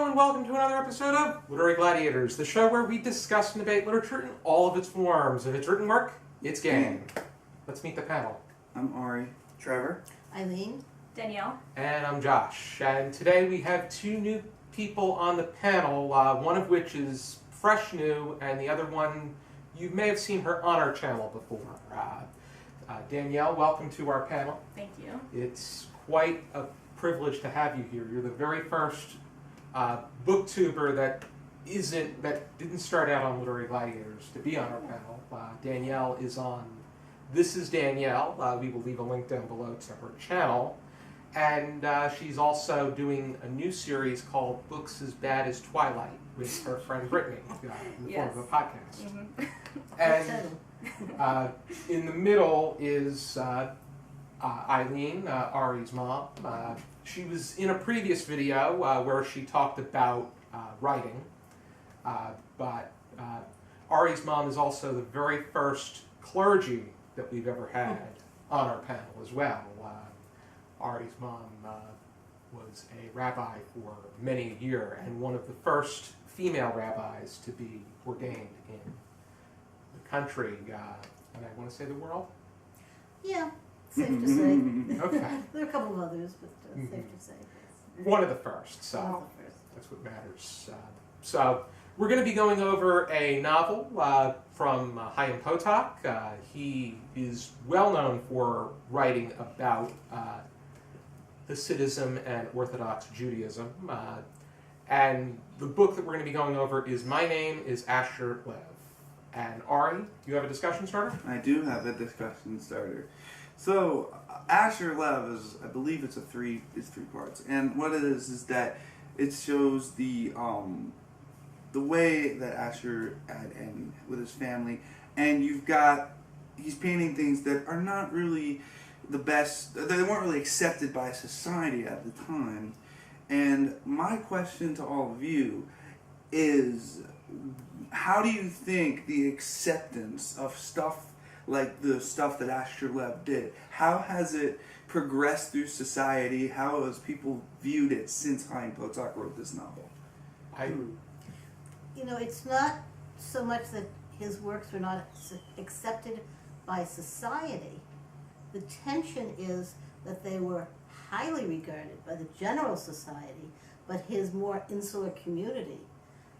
Hello and welcome to another episode of Literary Gladiators, the show where we discuss and debate literature in all of its forms. If it's written work, it's game. Let's meet the panel. I'm Ari. Trevor. Ilene. Danielle. And I'm Josh. And today we have two new people on the panel, one of which is fresh new, and the other one, you may have seen her on our channel before. Danielle, welcome to our panel. Thank you. It's quite a privilege to have you here. You're the very first booktuber that didn't start out on Literary Gladiators to be on our panel. Danielle is on Thisisdanielle. We will leave a link down below to her channel. And she's also doing a new series called Books as Bad as Twilight with her friend Brittany in the form of a podcast. And in the middle is Ilene, Ari's mom. She was in a previous video where she talked about writing, but Ari's mom is also the very first clergy that we've ever had on our panel as well. Ari's mom was a rabbi for many a year and one of the first female rabbis to be ordained in the country, and I want to say the world? Yeah, safe to say. Okay. There are a couple of others, but safe to say. One of the first, so One of the first. that's what matters. So we're going to be going over a novel from Chaim Potok. He is well known for writing about Hasidism and Orthodox Judaism. And the book that we're going to be going over is My Name is Asher Lev. And Ari, you have a discussion starter? I do have a discussion starter. So, Asher Lev is, I believe it's three parts. And what it is that it shows the way that Asher and with his family, and he's painting things that are not really the best, they weren't really accepted by society at the time. And my question to all of you is, how do you think the acceptance of stuff like the stuff that Asher Lev did, how has it progressed through society? How has people viewed it since Chaim Potok wrote this novel? It's not so much that his works were not accepted by society. The tension is that they were highly regarded by the general society, but his more insular community,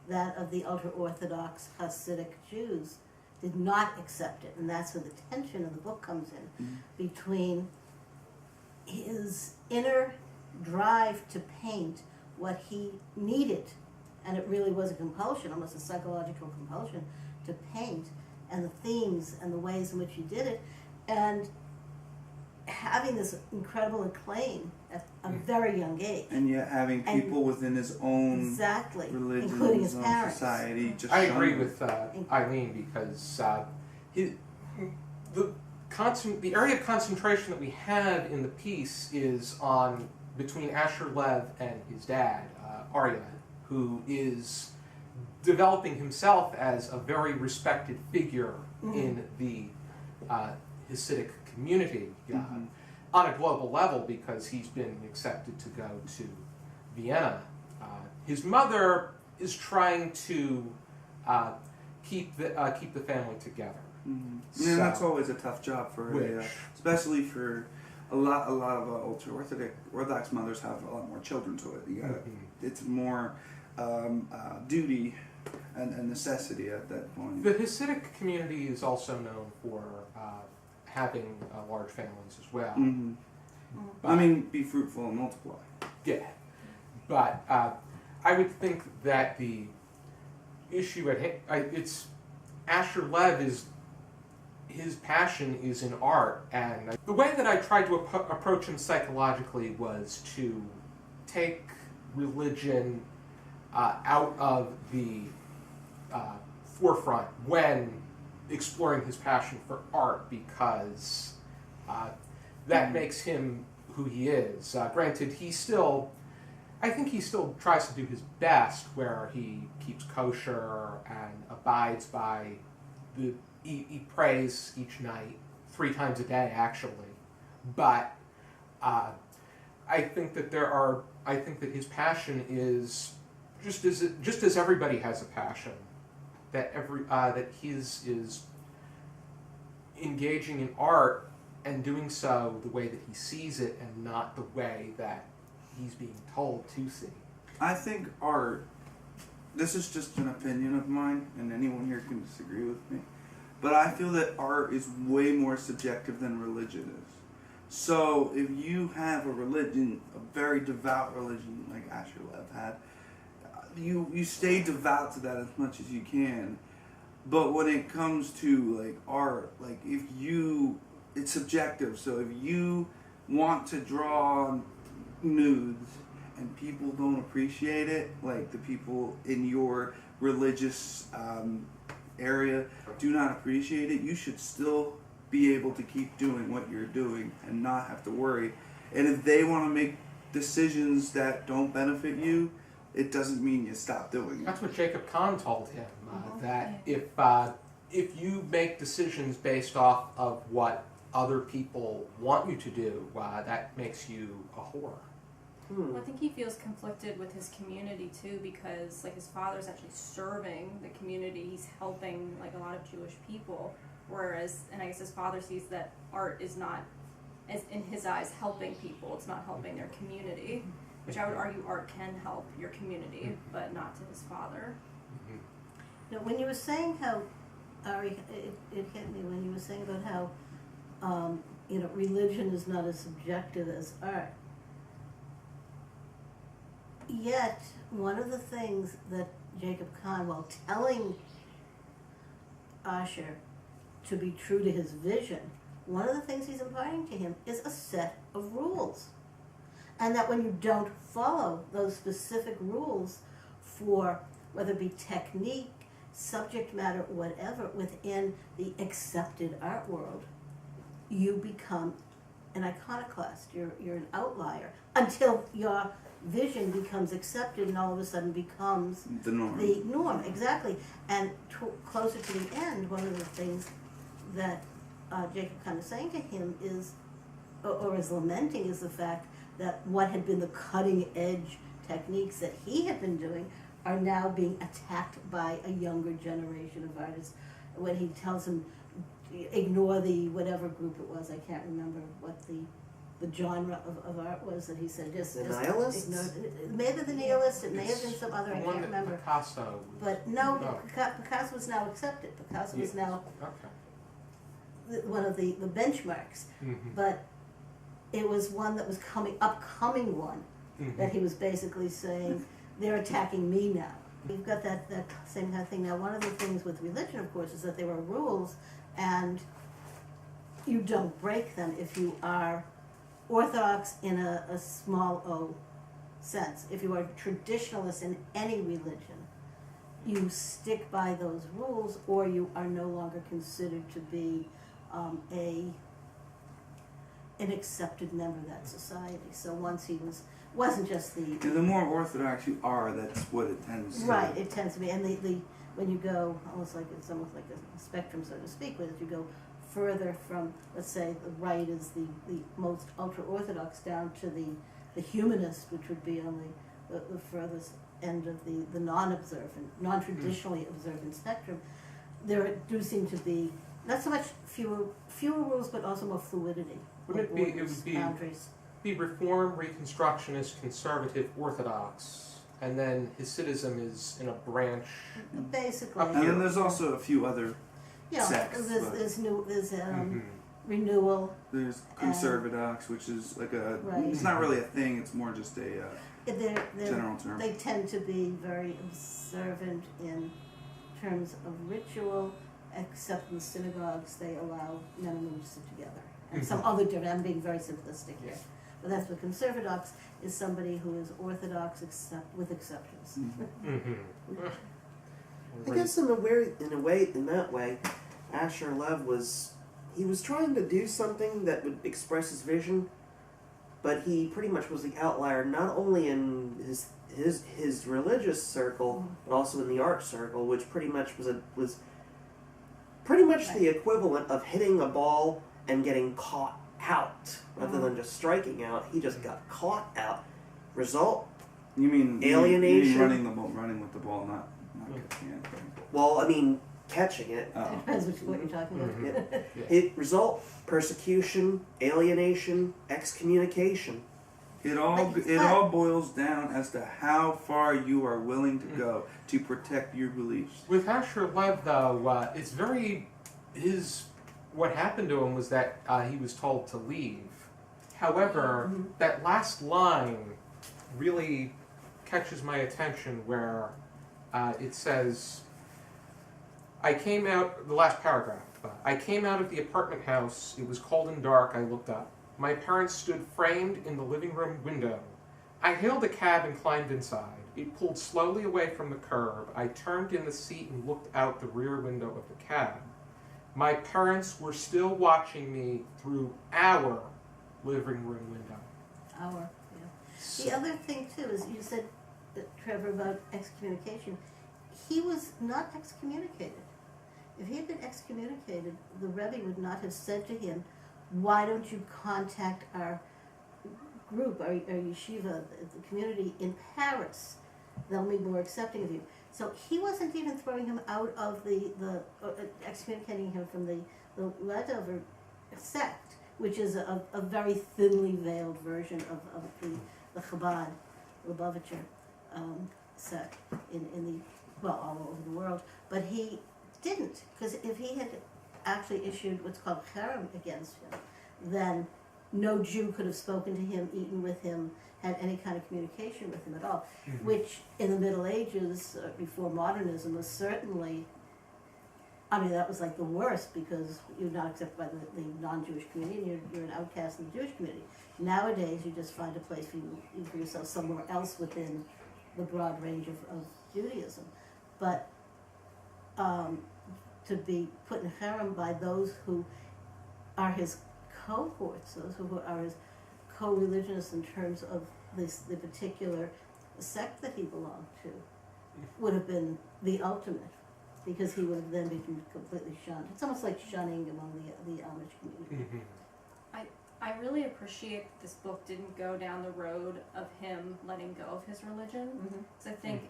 that of the ultra-Orthodox Hasidic Jews, did not accept it. And that's where the tension of the book comes in, between his inner drive to paint what he needed, and it really was a compulsion, almost a psychological compulsion, to paint, and the themes and the ways in which he did it, and having this incredible acclaim at a very young age. And yet having people within his own religion, including his own parents. society. Just I agree with Ilene because the area of concentration that we have in the piece is on between Asher Lev and his dad, Arya, who is developing himself as a very respected figure in the Hasidic community on a global level because he's been accepted to go to Vienna. His mother is trying to keep the family together. And that's always a tough job for especially for a lot of ultra-Orthodox mothers have a lot more children to it. It's more duty and necessity at that point. The Hasidic community is also known for having large families as well. Be fruitful and multiply. Yeah, but I would think that the issue at it's Asher Lev is his passion is in art, and the way that I tried to approach him psychologically was to take religion out of the forefront when exploring his passion for art, because that makes him who he is. Granted, I think he still tries to do his best, where he keeps kosher and abides by he prays each night, 3 times a day actually. But I think that his passion is just as everybody has a passion, that his is engaging in art and doing so the way that he sees it and not the way that he's being told to see. I think art, this is just an opinion of mine, and anyone here can disagree with me, but I feel that art is way more subjective than religion is. So if you have a religion, a very devout religion like Asher Lev had, you stay devout to that as much as you can. But when it comes to like art, like it's subjective. So if you want to draw nudes and people don't appreciate it, like the people in your religious area do not appreciate it, you should still be able to keep doing what you're doing and not have to worry. And if they want to make decisions that don't benefit you, it doesn't mean you stop doing it. That's what Jacob Kahn told him, that if you make decisions based off of what other people want you to do, that makes you a whore. Well, I think he feels conflicted with his community too, because like his father's actually serving the community. He's helping like a lot of Jewish people, whereas, and I guess his father sees that art is not, as in his eyes, helping people. It's not helping their community, which I would argue art can help your community, but not to his father. Now, when you were saying how, Ari, it hit me when you were saying about how, religion is not as subjective as art. Yet, one of the things that Jacob Kahn, while telling Asher to be true to his vision, one of the things he's imparting to him is a set of rules. And that when you don't follow those specific rules for whether it be technique, subject matter, whatever, within the accepted art world, you become an iconoclast. You're an outlier until your vision becomes accepted and all of a sudden becomes the norm. The norm, exactly. And closer to the end, one of the things that Jacob kind of saying to him is, or is lamenting, is the fact that what had been the cutting edge techniques that he had been doing are now being attacked by a younger generation of artists. When he tells him, ignore the whatever group it was, I can't remember what the genre of art was that he said, just nihilists? ignore it. Maybe the nihilists, it may have been some other, I can't remember. Picasso. But no, Picasso was now accepted. Picasso was now one of the benchmarks. But it was one that was upcoming one, that he was basically saying, they're attacking me now. You've got that same kind of thing. Now, one of the things with religion, of course, is that there are rules, and you don't break them if you are Orthodox in a small o sense. If you are traditionalist in any religion, you stick by those rules, or you are no longer considered to be an accepted member of that society. So once he wasn't just the... And the more Orthodox you are, that's what it tends to... Right, it tends to be. And when you go, it's almost like a spectrum, so to speak, where if you go further from, let's say, the right is the most ultra-Orthodox down to the humanist, which would be on the furthest end of the non-observant, non-traditionally observant spectrum, there do seem to be not so much fewer rules, but also more fluidity. Would boundaries. Be Reform, Reconstructionist, Conservative, Orthodox, and then Hasidism is in a branch. Basically. And then there's also a few other sects. There's renewal. There's Conservadox, which is like it's not really a thing, it's more just a general term. They tend to be very observant in terms of ritual, except in the synagogues they allow men and women to sit together. And some other different, I'm being very simplistic here. But that's what Conservadox is, somebody who is Orthodox with exceptions. I guess in that way, Asher Lev was trying to do something that would express his vision, but he pretty much was the outlier, not only in his religious circle, but also in the art circle, which pretty much was pretty much the equivalent of hitting a ball and getting caught out rather than just striking out. He just got caught out. Result, You mean alienation? You mean running with the ball, not catching it. Well, I mean, catching it. Oh. Depends what you're talking about. Yeah. It result persecution, alienation, excommunication. It all boils down as to how far you are willing to go to protect your beliefs. With Asher Lev, though, it's very what happened to him was that he was told to leave. However, that last line really catches my attention, where it says, the last paragraph, I came out of the apartment house. It was cold and dark. I looked up. My parents stood framed in the living room window. I hailed a cab and climbed inside. It pulled slowly away from the curb. I turned in the seat and looked out the rear window of the cab. My parents were still watching me through our living room window. The other thing, too, is you said, Trevor, about excommunication. He was not excommunicated. If he had been excommunicated, the Rebbe would not have said to him, why don't you contact our group, our yeshiva, the community in Paris? They'll be more accepting of you. So he wasn't even throwing him out of excommunicating him from the Levelstory sect, which is a very thinly veiled version of the Chabad, Lubavitcher sect all over the world. But he didn't, because if he had actually issued what's called cherem against him, then no Jew could have spoken to him, eaten with him, had any kind of communication with him at all, which in the Middle Ages, before modernism, was certainly, that was like the worst, because you're not accepted by the non-Jewish community, you're an outcast in the Jewish community. Nowadays, you just find a place for yourself somewhere else within the broad range of Judaism. But to be put in cherem by those who are his cohorts, those who are his co-religionists in terms of the particular sect that he belonged to, would have been the ultimate, because he would have then been completely shunned. It's almost like shunning among the Amish community. I really appreciate that this book didn't go down the road of him letting go of his religion. Because I think,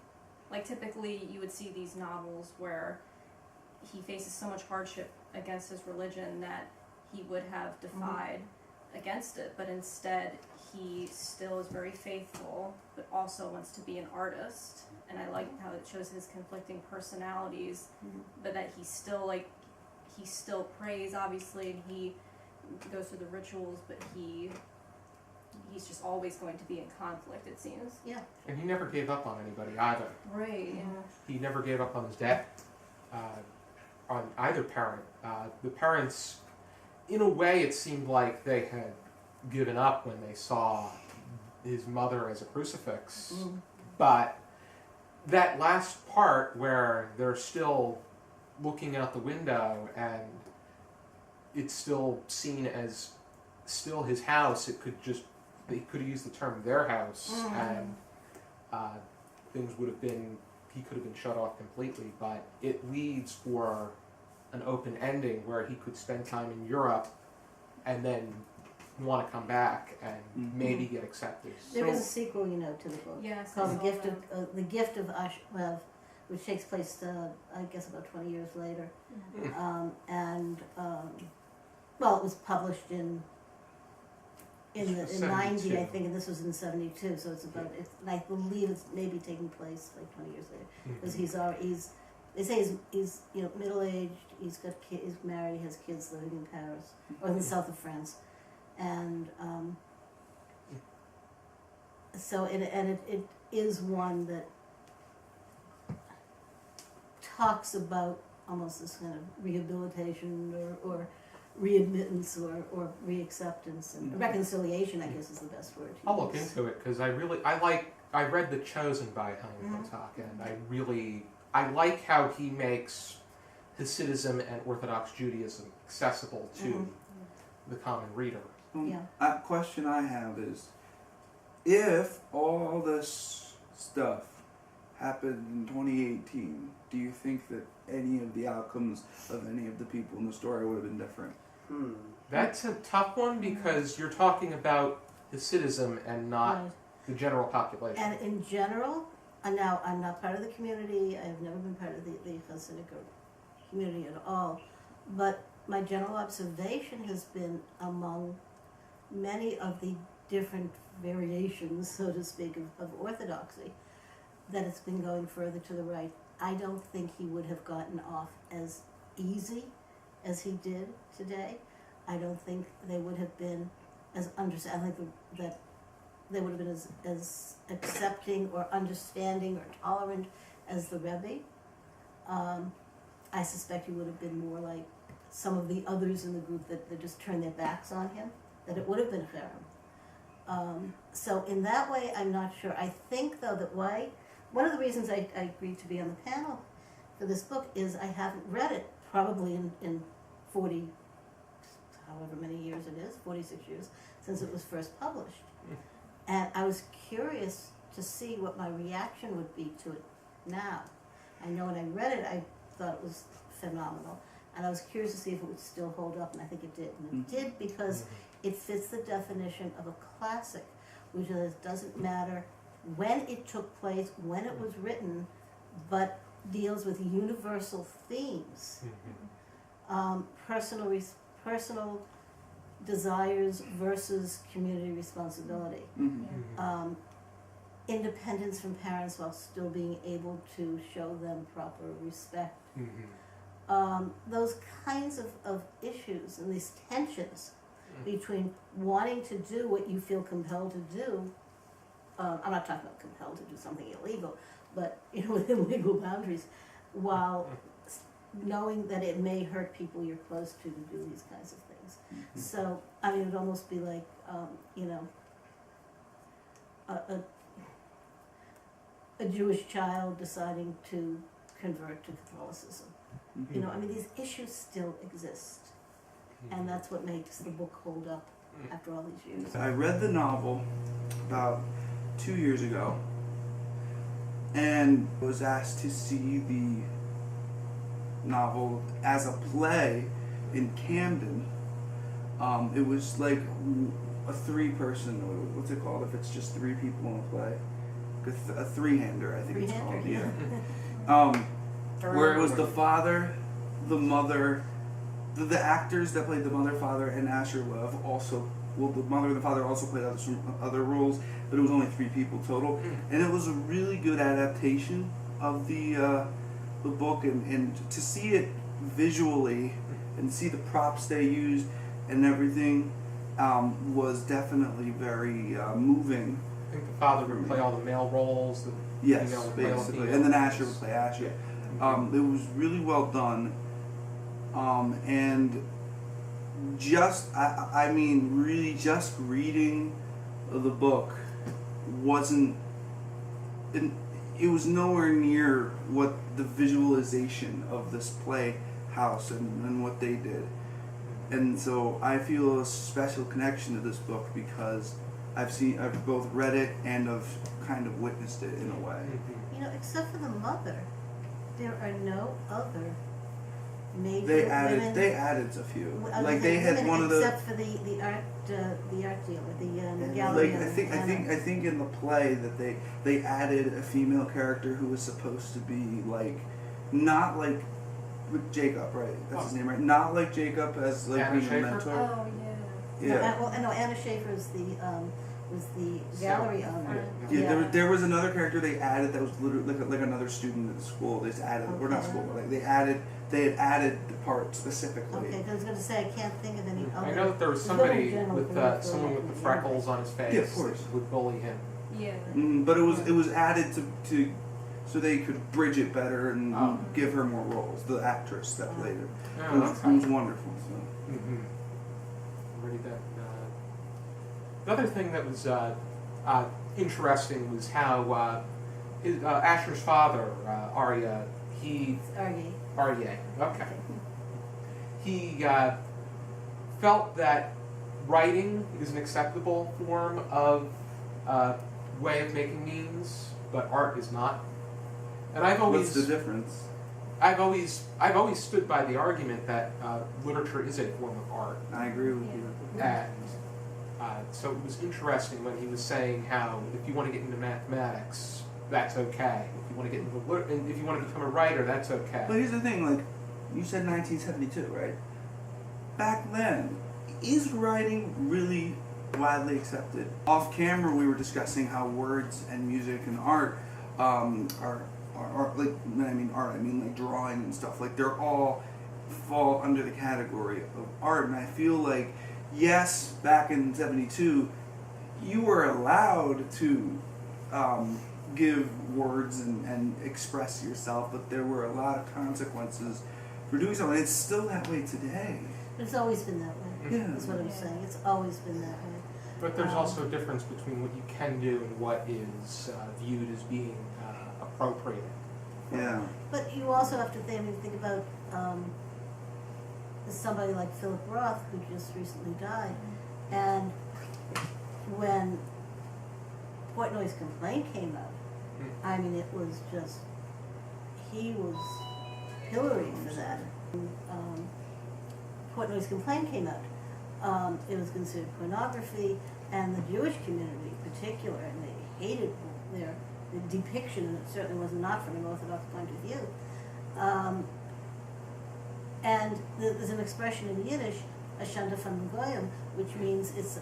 like, typically you would see these novels where he faces so much hardship against his religion that he would have defied against it, but instead he still is very faithful, but also wants to be an artist. And I like how it shows his conflicting personalities, but that he still prays, obviously, and he goes through the rituals, but he's just always going to be in conflict, it seems. Yeah. And he never gave up on anybody either. Right, yeah. He never gave up on his dad, on either parent. The parents, in a way, it seemed like they had given up when they saw his mother as a crucifix. But that last part where they're still looking out the window and it's still seen as still his house, they could have used the term their house, and things would have been, he could have been shut off completely, but it leaves for an open ending where he could spend time in Europe and then want to come back and maybe get accepted. There is a sequel, to the book. Yes, called The Gift of Ashlev, which takes place, I guess, about 20 years later. It was published in the 90, I think, and this was in 72. So it's about, and I believe it's maybe taking place like 20 years later, because they say he's middle aged, he's married, he has kids living in Paris or in the south of France, and it is one that talks about almost this kind of rehabilitation or readmittance or reacceptance and reconciliation, I guess, is the best word. I'll look into it, because I read The Chosen by Chaim Potok, and I like how he makes Hasidism and Orthodox Judaism accessible to the common reader. A question I have is, if all this stuff happened in 2018, do you think that any of the outcomes of any of the people in the story would have been different? That's a tough one, because you're talking about Hasidism and not the general population. And in general, and now I'm not part of the community, I've never been part of the Hasidic community at all, but my general observation has been among many of the different variations, so to speak, of orthodoxy, that it's been going further to the right. I don't think he would have gotten off as easy as he did today. I don't think they would have been as understanding, that they would have been as accepting or understanding or tolerant as the Rebbe. I suspect he would have been more like some of the others in the group that just turned their backs on him, that it would have been cherem. So in that way, I'm not sure. I think, though, that one of the reasons I agreed to be on the panel for this book is I haven't read it probably in 40, however many years it is, 46 years, since it was first published. And I was curious to see what my reaction would be to it now. I know when I read it, I thought it was phenomenal. And I was curious to see if it would still hold up, and I think it did. And it did because it fits the definition of a classic, which is, doesn't matter when it took place, when it was written, but deals with universal themes. Personal desires versus community responsibility. Independence from parents while still being able to show them proper respect. Those kinds of issues and these tensions between wanting to do what you feel compelled to do. I'm not talking about compelled to do something illegal, but within legal boundaries, while knowing that it may hurt people you're close to do these kinds of things. So, I mean, it would almost be like, a Jewish child deciding to convert to Catholicism. I mean, these issues still exist, and that's what makes the book hold up after all these years. I read the novel about 2 years ago, and was asked to see the novel as a play in Camden. It was like a three-person, what's it called if it's just three people in a play? A three-hander, I think it's called. Yeah. Where it was the father, the mother, the actors that played the mother, father, and Asher Lev also. Well, the mother and the father also played other roles, but it was only three people total, and it was a really good adaptation of the book, and to see it visually and see the props they used and everything was definitely very moving. I think the father would play all the male roles. Yes, basically, and then Asher would play Asher. Yeah. It was really well done, and I mean, really, just reading the book wasn't. It was nowhere near what the visualization of this playhouse and what they did, and so I feel a special connection to this book because I've both read it and I've kind of witnessed it in a way. Except for the mother, there are no other major They women. added a few. Like they had one of the. Except for the art dealer, the gallery. Like I think in the play that they added a female character who was supposed to be like, not like with Jacob, right? That's his name, right? Not like Jacob as like Anna being a Schaefer? mentor. Oh, Yeah. No, Anna Schaefer was the gallery owner. Yeah, there was another character they added that was literally like another student at the school. They just added, or not school, but like they had added the part specifically. Okay, because I was going to say I can't think of any other. I know that there was somebody with someone with the freckles on his face. Yeah, of course. That would bully him. Yeah. But it was added to so they could bridge it better and give her more roles. The actress that played her. Oh, It was wonderful. So. Ready that. The other thing that was interesting was how Asher's father, Arya, Aryeh, okay. He felt that writing is an acceptable form of way of making memes, but art is not. And What's the difference? I've always stood by the argument that literature is a form of art. I agree with you. And So it was interesting when he was saying how if you want to get into mathematics, that's okay. If you want to get into if you want to become a writer, that's okay. But here's the thing, like, you said 1972, right? Back then, is writing really widely accepted? Off camera, we were discussing how words and music and art are like, when I mean art, I mean like drawing and stuff. Like, they're all fall under the category of art. And I feel like, yes, back in 72, you were allowed to give words and express yourself, but there were a lot of consequences for doing so. And it's still that way today. It's always been that way. Yeah. That's what I'm saying. It's always been that way. But there's also a difference between what you can do and what is viewed as being appropriate. Yeah. But you also have to think about somebody like Philip Roth, who just recently died, and when Portnoy's Complaint came out, I mean, it was just, he was pilloried for that. Portnoy's Complaint came out. It was considered pornography, and the Jewish community in particular, and they hated the depiction, and it certainly was not from an Orthodox point of view. And there's an expression in Yiddish, Ashanda van Goyim, which means it's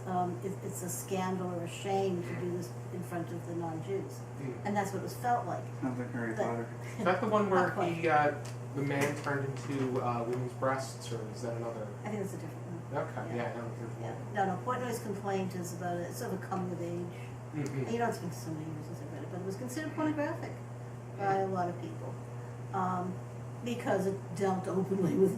a scandal or a shame to do this in front of the non-Jews, and that's what it was felt like. Sounds like Harry Potter. Is that the one where the man turned into women's breasts, or is that another? I think it's a different one. Okay, yeah, I don't hear Yeah. No, Portnoy's Complaint is about it's sort of a coming of age. Mm-hmm. And, you know, it's been so many years since I read it, but it was considered pornographic by a lot of people because it dealt openly with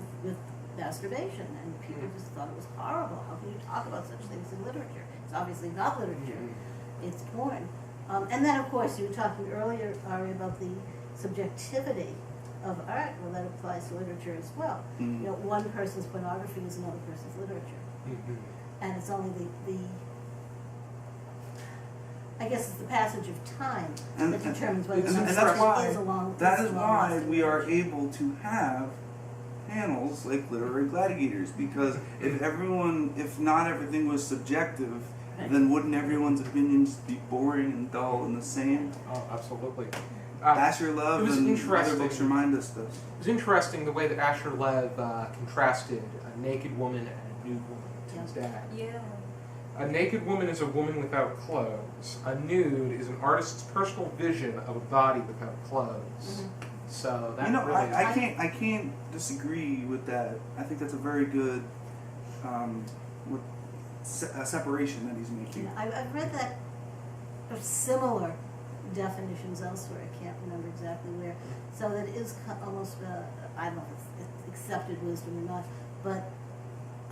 masturbation, and people just thought it was horrible. How can you talk about such things in literature? It's obviously not literature; it's porn. And then, of course, you were talking earlier, Ari, about the subjectivity of art. Well, that applies to literature as well. You know, one person's pornography is another person's literature, and it's only the I guess it's the passage of time that determines whether and something that's why, is along. that is why we are able to have panels like Literary Gladiators, because if not everything was subjective, then wouldn't everyone's opinions be boring and dull and the same? Oh, absolutely. Asher Lev and other books remind us this. It was interesting the way that Asher Lev contrasted a naked woman and a nude woman to his dad. Yeah. A naked woman is a woman without clothes. A nude is an artist's personal vision of a body without clothes. So that really I can't disagree with that. I think that's a very good separation that he's making. Yeah, I've read that of similar definitions elsewhere. I can't remember exactly where. So that it is almost I don't know if it's accepted wisdom or not, but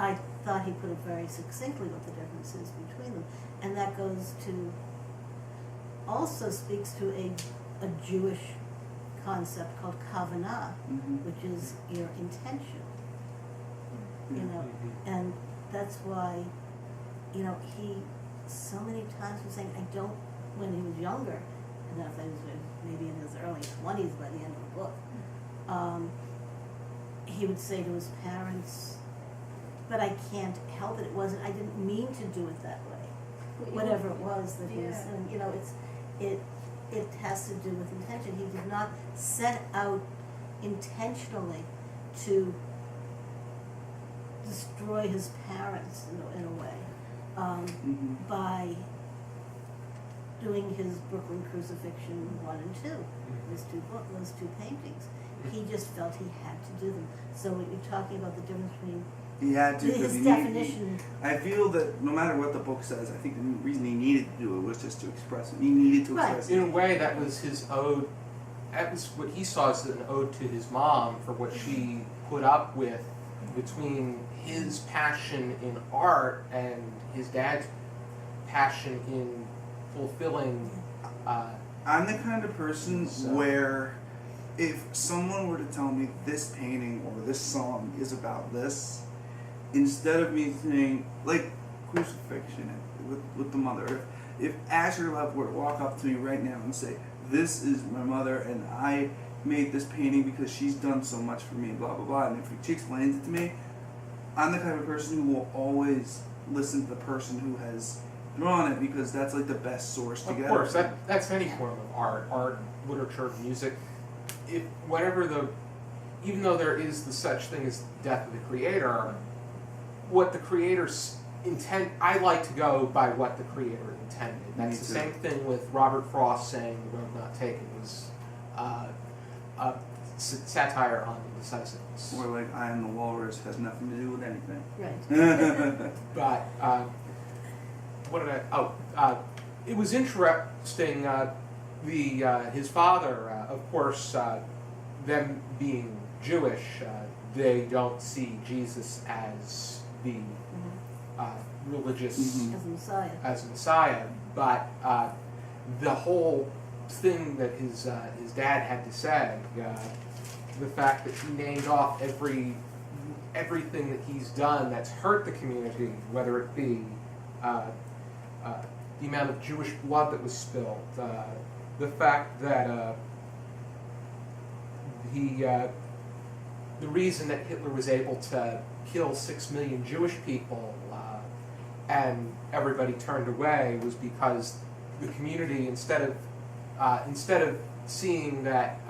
I thought he put it very succinctly what the difference is between them, and that goes to also speaks to a Jewish concept called kavanah, which is your intention. You know, and that's why, you know, he so many times was saying, I don't, when he was younger, and if he was maybe in his early 20s by the end of the book, he would say to his parents, but I can't help it. I didn't mean to do it that way. Whatever it was that he was, and you know, it has to do with intention. He did not set out intentionally to destroy his parents in a way by doing his Brooklyn Crucifixion 1 and 2, those two paintings. He just felt he had to do them. So when you're talking about the difference between he had to, his definition. I feel that no matter what the book says, I think the reason he needed to do it was just to express it. He needed to express it. In a way, that was his ode. That was what he saw as an ode to his mom for what she put up with between his passion in art and his dad's passion in fulfilling. I'm the kind of person where if someone were to tell me this painting or this song is about this, instead of me saying, like crucifixion with the mother, if Asher Lev were to walk up to me right now and say, this is my mother and I made this painting because she's done so much for me, blah, blah, blah, and if she explains it to me, I'm the kind of person who will always listen to the person who has drawn it, because that's like the best source to Of get. course, that's any form of art, literature, music. Even though there is the such thing as death of the creator, what the creator's intent, I like to go by what the creator intended. That's the same thing with Robert Frost saying The Road Not Taken was a satire on indecisiveness. Or like I Am the Walrus has nothing to do with anything. Right. But what did it was interesting. His father, of course, them being Jewish, they don't see Jesus as the religious As a Messiah. Messiah. But the whole thing that his dad had to say, the fact that he named off everything that he's done that's hurt the community, whether it be the amount of Jewish blood that was spilled, the fact that the reason that Hitler was able to kill 6 million Jewish people and everybody turned away was because the community, instead of seeing that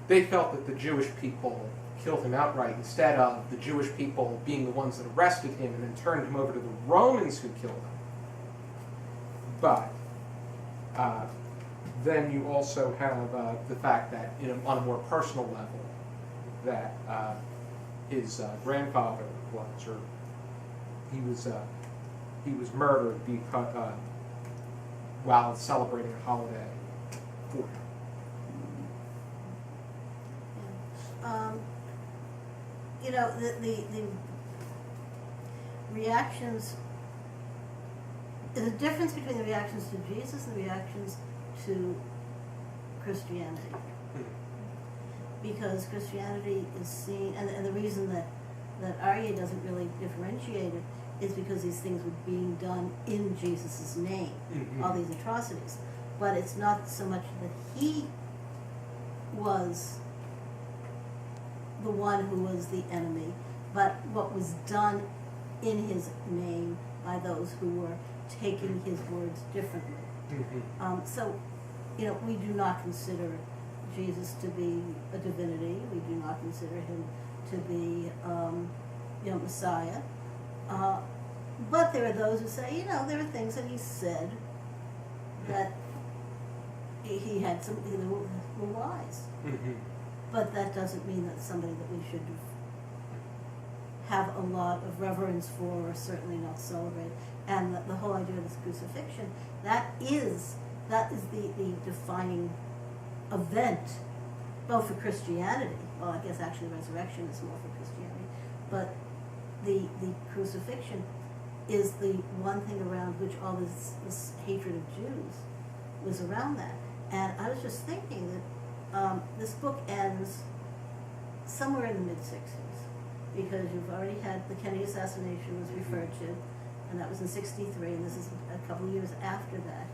they felt that the Jewish people killed him outright, instead of the Jewish people being the ones that arrested him and then turned him over to the Romans who killed him. But then you also have the fact that, on a more personal level, that his grandfather was, or he was murdered because while celebrating a holiday for him. The reactions, the difference between the reactions to Jesus and the reactions to Christianity. Because Christianity is seen, and the reason that Arya doesn't really differentiate it is because these things were being done in Jesus' name, all these atrocities. But it's not so much that he was the one who was the enemy, but what was done in his name by those who were taking his words differently. So, we do not consider Jesus to be a divinity. We do not consider him to be, Messiah. But there are those who say, there are things that he said that he had some, were wise. But that doesn't mean that's somebody that we should have a lot of reverence for, or certainly not celebrate. And the whole idea of this crucifixion, that is the defining event, both for Christianity. Well, I guess actually resurrection is more for Christianity, but the crucifixion is the one thing around which all this hatred of Jews was around that. And I was just thinking that this book ends somewhere in the mid-60s, because you've already had the Kennedy assassination was referred to, and that was in '63, and this is a couple of years after that.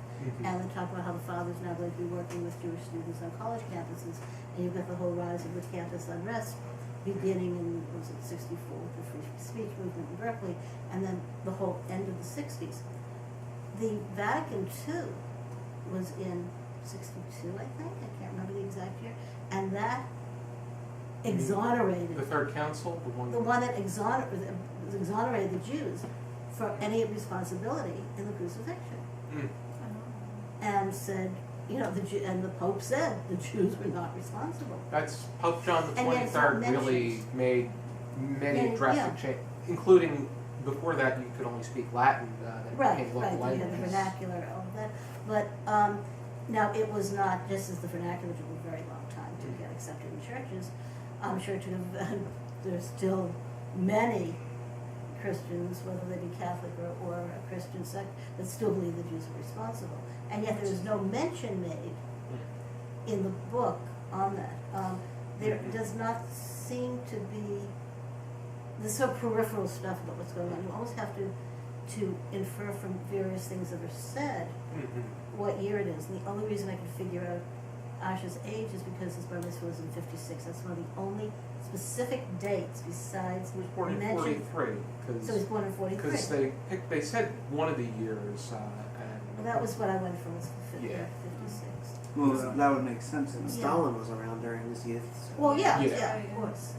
And they talk about how the father's now going to be working with Jewish students on college campuses, and you've got the whole rise of the campus unrest beginning in, was it '64 with the free speech movement in Berkeley, and then the whole end of the '60s. The Vatican II was in '62, I think. I can't remember the exact year. And that exonerated the Third Council, the one that exonerated the Jews for any responsibility in the crucifixion. And said, and the Pope said the Jews were not responsible. That's Pope John the And yet it's not 23rd really made many drastic changes, including before that you could only speak Latin. That became local You had the languages. vernacular, all of that. But now it was not, just as the vernacular took a very long time to get accepted in churches. I'm sure there's still many Christians, whether they be Catholic or a Christian sect, that still believe the Jews are responsible. And yet there is no mention made in the book on that. There does not seem to be this sort of peripheral stuff about what's going on. You almost have to infer from various things that are said what year it is. And the only reason I can figure out Asher's age is because his bar mitzvah was in 56. That's one of the only specific dates besides He was born in mentioned. 43. So he's born in 43. Because they said one of the years, and Well, that was what I went from, was Yeah. 56. Well, that would make sense. Yeah. Stalin was around during his youth. So. Well, yeah, Yeah. yeah, of course.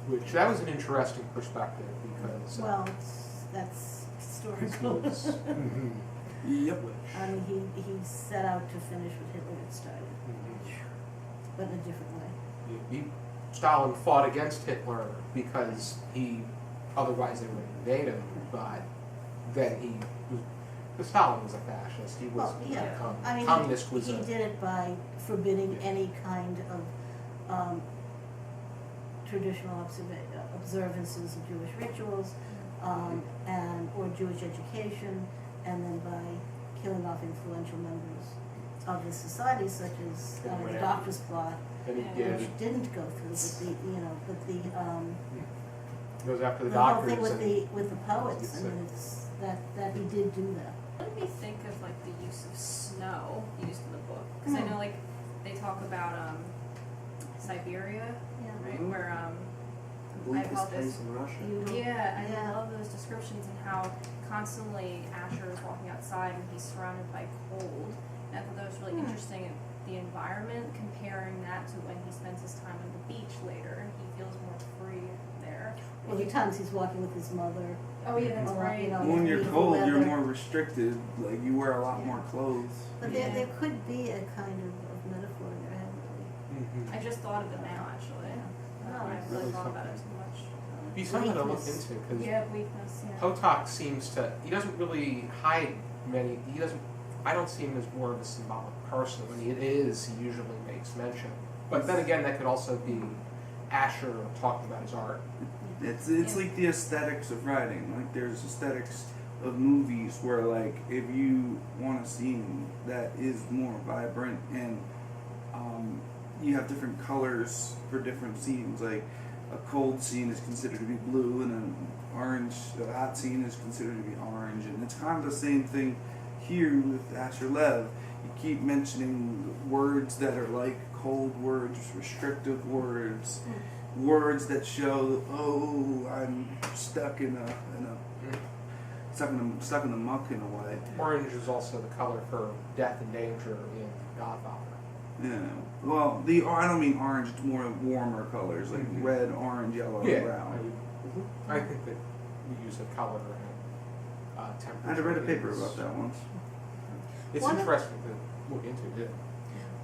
which that was an interesting perspective because Well, that's historical. Mhm. Yep. I mean, he set out to finish what Hitler had started, but in a different way. Stalin fought against Hitler because otherwise they would invade him, but then because Stalin was a fascist. He was Well, yeah. I mean, communist was he a did it by forbidding Yeah. any kind of traditional observances of Jewish rituals, or Jewish education, and then by killing off influential members of the society, such as the Doctor's Plot, and he Yeah. did. which didn't go through, but the Goes after the the whole doctors thing with and the poets. It's I mean, it's that he did do that. What do we think of like the use of snow used in the book? Because I know like they talk about Siberia, Yeah. right? Mhm. Where I believe I this call place this- in Russia. yeah, I Yeah. love those descriptions and how constantly Asher is walking outside and he's surrounded by cold. And I thought that was really interesting. The environment, comparing that to when he spends his time on the beach later, he feels more free there. Well, the times he's walking with his mother. Oh yeah, that's Or, right. you know, When you're beautiful cold, you're weather. more restricted. Like you wear a lot Yeah. more clothes. But Yeah. there could be a kind of metaphor in there, haven't Mhm. I just thought of it now, actually. No, I it's really really thought about it something. too much. Be something to look Weakness. into because Yeah, weakness. Yeah. Potok seems to. He doesn't really hide many. He doesn't. I don't see him as more of a symbolic person. When he is, he usually makes mention. But then again, that could also be Asher talking about his art. It's Yeah. like the aesthetics of writing. Like there's aesthetics of movies where like if you want a scene that is more vibrant and you have different colors for different scenes. Like a cold scene is considered to be blue, and an a hot scene is considered to be orange. And it's kind of the same thing here with Asher Lev. You keep mentioning words that are like cold words, restrictive words. Words that show, oh, I'm stuck in the muck in a way. Orange is also the color for death and danger in Godfather. Yeah. Well, I don't mean orange. It's more warmer colors like Mhm. red, orange, yellow, Yeah, and brown. I think that we use a color and temperature. I read a paper is- about that once. It's One of- interesting to look into, yeah.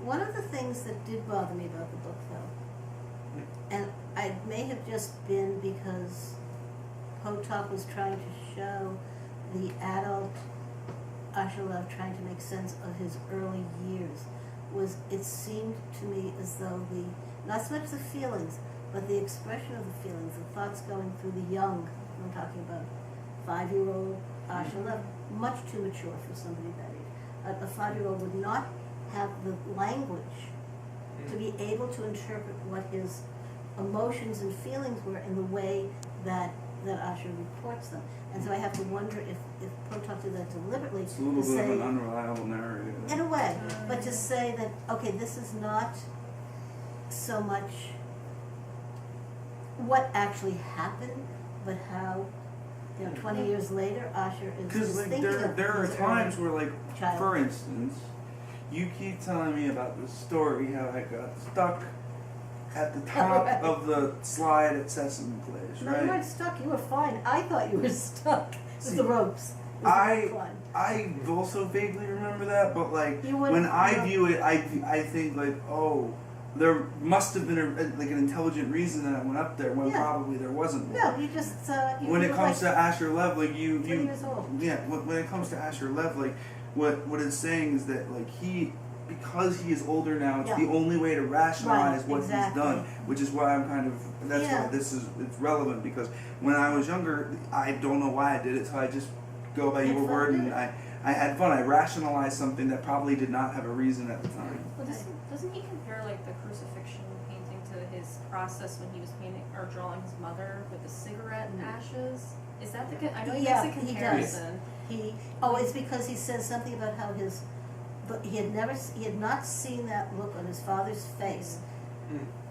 One of the things that did bother me about the book, though, and I may have just been because Potok was trying to show the adult Asher Lev trying to make sense of his early years, was it seemed to me as though not so much the feelings, but the expression of the feelings, the thoughts going through the young, I'm talking about 5-year-old Asher Lev, much too mature for somebody that age. A 5-year-old would not have the language to be able to interpret what his emotions and feelings were in the way that Asher reports them. And so I have to wonder if Potok did that deliberately It's a to little bit of say, an unreliable narrative. in a way, but to say that, okay, this is not so much what actually happened, but how, 20 years later, Asher is Because like thinking of there are his times early where like, child. for instance, you keep telling me about the story how I got stuck at the top Right. of the slide at Sesame Place, No, right? you weren't stuck. You were fine. I thought you were stuck with See, the ropes. It was I- fun. I also vaguely remember that, but like You wouldn't- when I you know- view it, I think like, oh, there must have been like an intelligent reason that I went up there when Yeah. probably there wasn't one. No, you just you When were it comes like to Asher Lev, like 3 you years old. yeah, when it comes to Asher Lev, like what it's saying is that like because he is older now, it's Yeah. the only way to rationalize Right, what exactly. he's done, which is why I'm kind of that's Yeah. why it's relevant because when I was younger, I don't know why I did it, so I just go by Had your fun word with and it. I had fun. I rationalized something that probably did not have a reason at the time. Well, doesn't he compare like the crucifixion painting to his process when he was painting or drawing his mother with the cigarette ashes? Is that the? I know he Yeah, makes a he does. comparison. It's because he says something about how his he had not seen that look on his father's face.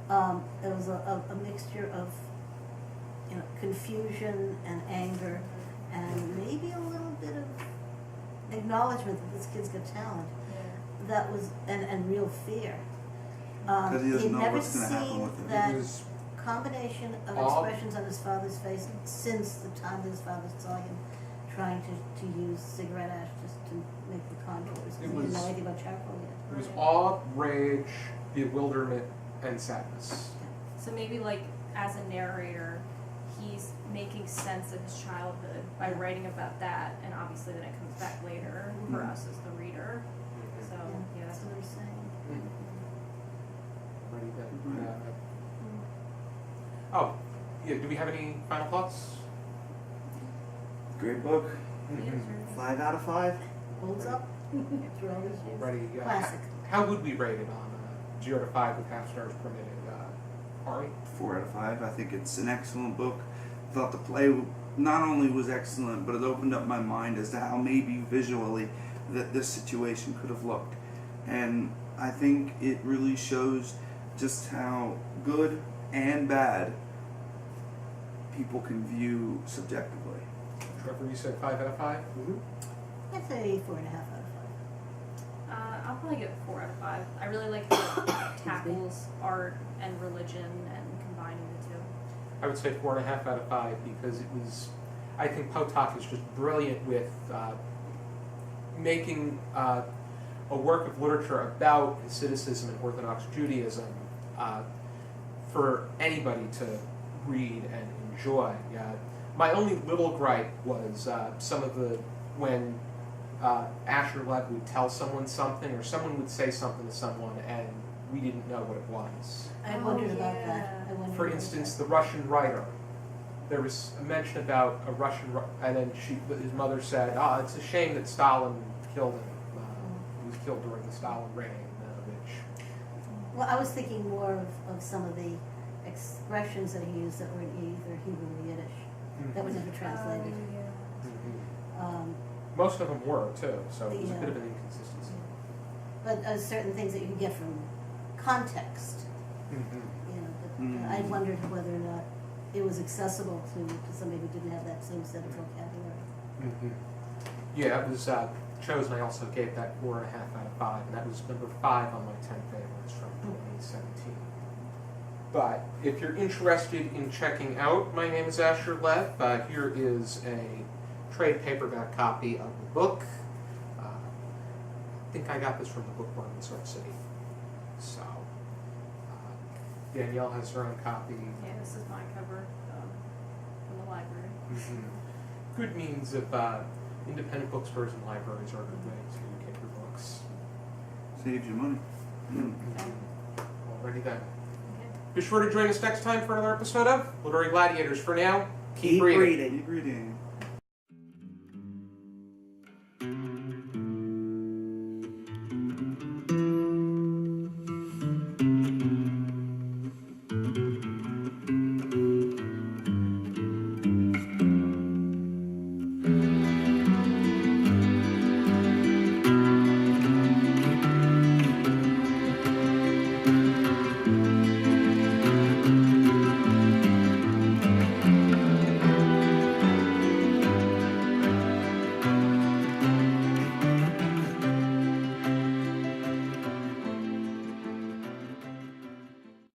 There was a mixture of, you know, confusion and anger, and maybe a little bit of acknowledgement that this kid's got talent. That was and real fear. Because he doesn't he'd know never what's going to happen seen with him. that It was combination of all- expressions on his father's face since the time that his father saw him trying to use cigarette ash just to make the contours. It He didn't was- know anything about charcoal yet. It was all rage, bewilderment, and sadness. So maybe like as a narrator, he's making sense of his childhood by writing about that, and obviously then it comes back later for us as the reader. So yeah, That's what he's saying. Ready then. Oh, yeah. Do we have any final thoughts? Great book. 5 out of 5. Holds up. Through all these years. Ready. Classic. How would we rate it on 0 to 5 with half stars permitted? Ari? 4 out of 5. I think it's an excellent book. I thought the play not only was excellent, but it opened up my mind as to how maybe visually that this situation could have looked. And I think it really shows just how good and bad people can view subjectively. Trevor, you said 5 out of 5? I'd say 4.5 out of 5. I'll probably give it 4 out of 5. I really like how it tackles art and religion and combining the two. I would say 4.5 out of 5 because it was. I think Potok is just brilliant with making a work of literature about Hasidicism and Orthodox Judaism for anybody to read and enjoy. My only little gripe was when Asher Lev would tell someone something, or someone would say something to someone, and we didn't know what it was. I wondered about that. For instance, the Russian writer. There was a mention about a Russian, and then his mother said, it's a shame that Stalin killed him. He was killed during the Stalin reign, Well, I was thinking more of some of the expressions that he used that were in either Hebrew or Yiddish. That was never translated. Most of them were, too, so it was a Yeah. bit of an inconsistency. But certain things that you can get from context. You know, but I wondered whether or not it was accessible to somebody who didn't have that same set of vocabulary. Yeah, it was chosen. I also gave that 4.5 out of 5, and that was number 5 on my 10 favorites from 2017. But if you're interested in checking out My Name is Asher Lev, here is a trade paperback copy of the book. I think I got this from the bookworm in Sort City. So, Danielle has her own copy. Yeah, this is my cover from the library. Good means of independent bookstores and libraries are a good way to get your books. Saves you money. Alrighty then. Okay. Be sure to join us next time for another episode of Literary Gladiators. For now, keep Keep reading. reading. Keep reading.